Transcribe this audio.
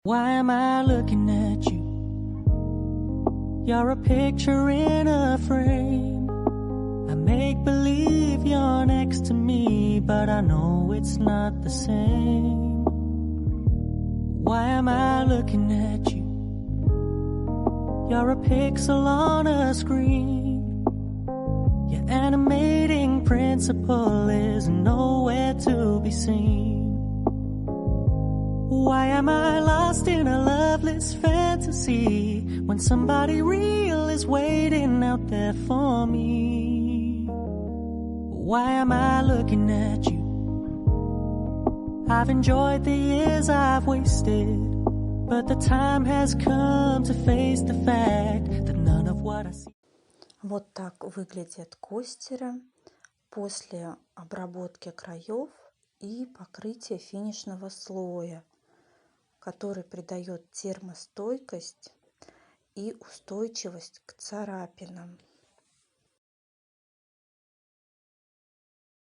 Why am I looking at you? You're a picture in a frame. I make believe you're next to me, but I know it's not the same. Why am I looking at you? You're a pixel on a screen. Your animating principle is nowhere to be seen. Why am I lost in a loveless fantasy when somebody real is waiting out there for me? Why am I looking at you? I've enjoyed the years I've wasted, but the time has come to face the fact that none of what I see. Вот так выглядят костеры после обработки краев и покрытия финишного слоя, который придает термостойкость и устойчивость к царапинам.